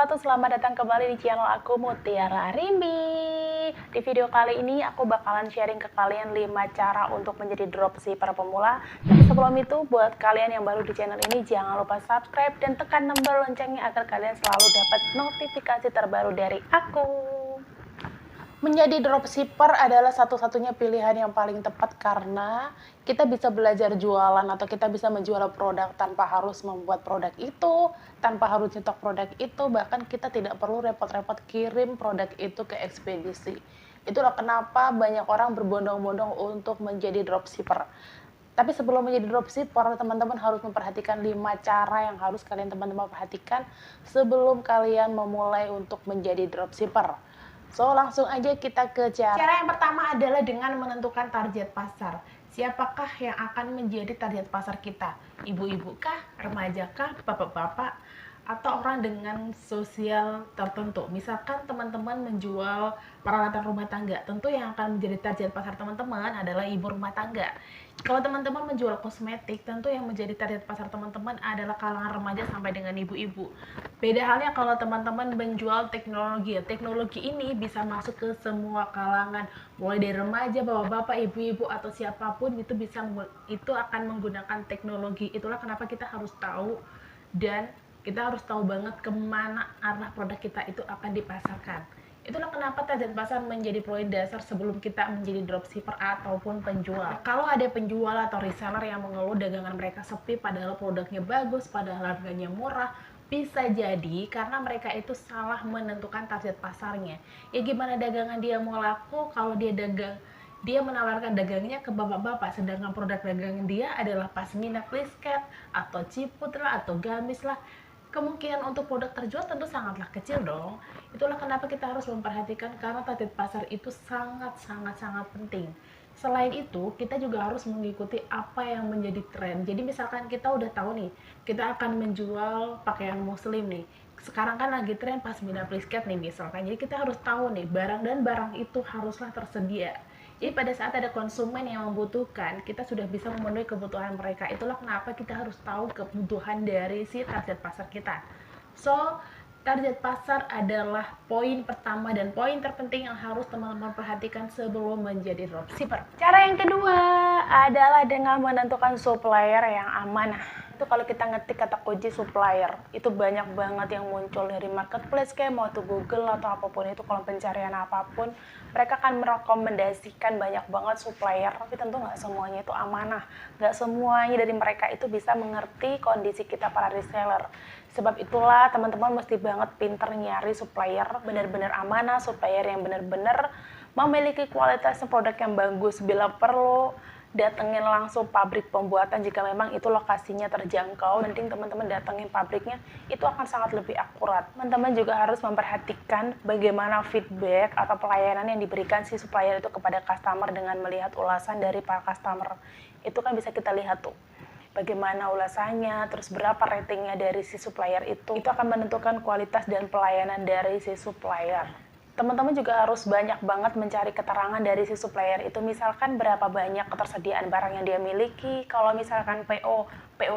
wabarakatuh. Selamat datang kembali di channel aku, Mutiara Rimbi. Di video kali ini aku bakalan sharing ke kalian 5 cara untuk menjadi dropshipper pemula. Tapi sebelum itu, buat kalian yang baru di channel ini, jangan lupa subscribe dan tekan tombol loncengnya agar kalian selalu dapat notifikasi terbaru dari aku. Menjadi dropshipper adalah satu-satunya pilihan yang paling tepat karena kita bisa belajar jualan atau kita bisa menjual produk tanpa harus membuat produk itu, tanpa harus nyetok produk itu, bahkan kita tidak perlu repot-repot kirim produk itu ke ekspedisi. Itulah kenapa banyak orang berbondong-bondong untuk menjadi dropshipper. Tapi sebelum menjadi dropshipper, teman-teman harus memperhatikan 5 cara yang harus kalian teman-teman perhatikan sebelum kalian memulai untuk menjadi dropshipper. So, langsung aja kita ke cara. Cara yang pertama adalah dengan menentukan target pasar. Siapakah yang akan menjadi target pasar kita? Ibu-ibu kah? Remaja kah? Bapak-bapak? Atau orang dengan sosial tertentu? Misalkan teman-teman menjual peralatan rumah tangga, tentu yang akan menjadi target pasar teman-teman adalah ibu rumah tangga. Kalau teman-teman menjual kosmetik, tentu yang menjadi target pasar teman-teman adalah kalangan remaja sampai dengan ibu-ibu. Beda halnya kalau teman-teman menjual teknologi. Teknologi ini bisa masuk ke semua kalangan, mulai dari remaja, bapak-bapak, ibu-ibu atau siapapun itu akan menggunakan teknologi. Itulah kenapa kita harus tahu dan kita harus tahu banget kemana arah produk kita itu akan dipasarkan. Itulah kenapa target pasar menjadi poin dasar sebelum kita menjadi dropshipper ataupun penjual. Kalau ada penjual atau reseller yang mengeluh dagangan mereka sepi padahal produknya bagus, padahal harganya murah, bisa jadi karena mereka itu salah menentukan target pasarnya. Ya gimana dagangan dia mau laku kalau dia menawarkan dagangnya ke bapak-bapak, sedangkan produk dagangan dia adalah pasmina plisket atau ciput lah atau gamis lah. Kemungkinan untuk produk terjual tentu sangatlah kecil dong. Itulah kenapa kita harus memperhatikan karena target pasar itu sangat penting. Selain itu, kita juga harus mengikuti apa yang menjadi tren. Jadi misalkan kita udah tahu nih, kita akan menjual pakaian muslim nih. Sekarang kan lagi tren pasmina plisket nih misalkan. Jadi kita harus tahu nih, barang itu haruslah tersedia. Jadi pada saat ada konsumen yang membutuhkan, kita sudah bisa memenuhi kebutuhan mereka. Itulah kenapa kita harus tahu kebutuhan dari si target pasar kita. So, target pasar adalah poin pertama dan poin terpenting yang harus teman-teman perhatikan sebelum menjadi dropshipper. Cara yang kedua adalah dengan menentukan supplier yang amanah. Itu kalau kita ngetik kata kunci supplier, itu banyak banget yang muncul dari marketplace kayak mau itu Google atau apapun itu, kolom pencarian apapun, mereka akan merekomendasikan banyak banget supplier, tapi tentu nggak semuanya itu amanah, nggak semuanya dari mereka itu bisa mengerti kondisi kita para reseller. Sebab itulah teman-teman mesti banget pinter nyari supplier benar-benar amanah, supplier yang benar-benar memiliki kualitas produk yang bagus. Bila perlu datengin langsung pabrik pembuatan jika memang itu lokasinya terjangkau. Mending teman-teman datengin pabriknya, itu akan sangat lebih akurat. Teman-teman juga harus memperhatikan bagaimana feedback atau pelayanan yang diberikan si supplier itu kepada customer dengan melihat ulasan dari para customer. Itu kan bisa kita lihat tuh, bagaimana ulasannya, terus berapa ratingnya dari si supplier itu akan menentukan kualitas dan pelayanan dari si supplier. Teman-teman juga harus banyak banget mencari keterangan dari si supplier itu, misalkan berapa banyak ketersediaan barang yang dia miliki, kalau misalkan PO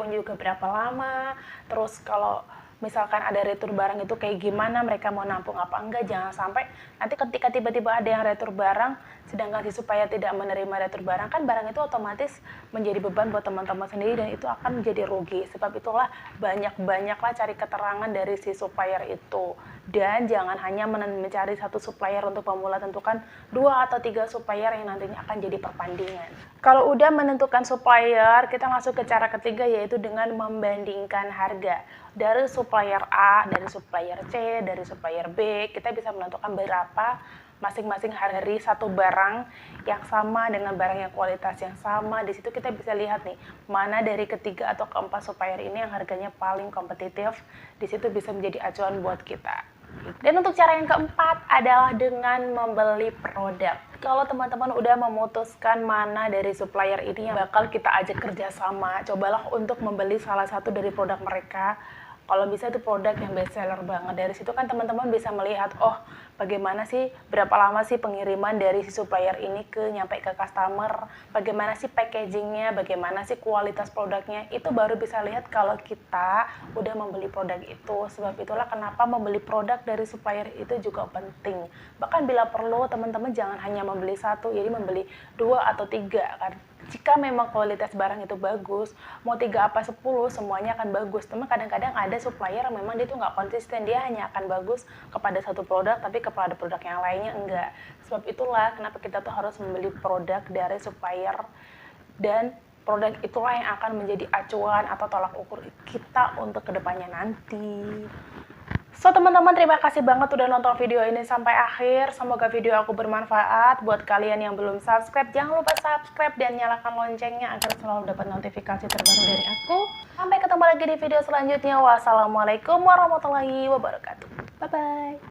juga berapa lama, terus kalau misalkan ada retur barang itu kayak gimana, mereka mau nampung apa enggak. Jangan sampai nanti ketika tiba-tiba ada yang retur barang sedangkan si supplier tidak menerima retur barang, kan barang itu otomatis menjadi beban buat teman-teman sendiri dan itu akan menjadi rugi. Sebab itulah banyak-banyaklah cari keterangan dari si supplier itu, dan jangan hanya mencari satu supplier untuk pemula, tentukan 2 atau 3 supplier yang nantinya akan jadi perpandingan. Kalau udah menentukan supplier, kita masuk ke cara ketiga, yaitu dengan membandingkan harga dari supplier A, dari supplier C, dari supplier B. Kita bisa menentukan berapa masing-masing harga dari satu barang yang sama dengan barang yang kualitas yang sama. Di situ kita bisa lihat nih, mana dari ketiga atau keempat supplier ini yang harganya paling kompetitif. Di situ bisa menjadi acuan buat kita. Dan untuk cara yang keempat adalah dengan membeli produk. Kalau teman-teman udah memutuskan mana dari supplier ini yang bakal kita ajak kerjasama, cobalah untuk membeli salah satu dari produk mereka. kalau bisa itu produk yang best seller banget. Dari situ kan teman-teman bisa melihat, oh bagaimana sih, berapa lama sih pengiriman dari si supplier ini nyampe ke customer, bagaimana sih packagingnya, bagaimana sih kualitas produknya, itu baru bisa lihat kalau kita udah membeli produk itu. Sebab itulah kenapa membeli produk dari supplier itu juga penting. Bahkan bila perlu teman-teman jangan hanya membeli satu, jadi membeli 2 atau 3 kan. Jika memang kualitas barang itu bagus, mau 3 apa 10 semuanya akan bagus. Teman kadang-kadang ada supplier yang memang dia tuh nggak konsisten, dia hanya akan bagus kepada satu produk tapi kepada produk yang lainnya enggak. Sebab itulah kenapa kita tuh harus membeli produk dari supplier, dan produk itulah yang akan menjadi acuan atau tolak ukur kita untuk kedepannya nanti. So teman-teman, terima kasih banget udah nonton video ini sampai akhir. Semoga video aku bermanfaat. Buat kalian yang belum subscribe, jangan lupa subscribe dan nyalakan loncengnya agar selalu dapat notifikasi terbaru dari aku. Sampai ketemu lagi di video selanjutnya. Wassalamualaikum warahmatullahi wabarakatuh. Bye-bye.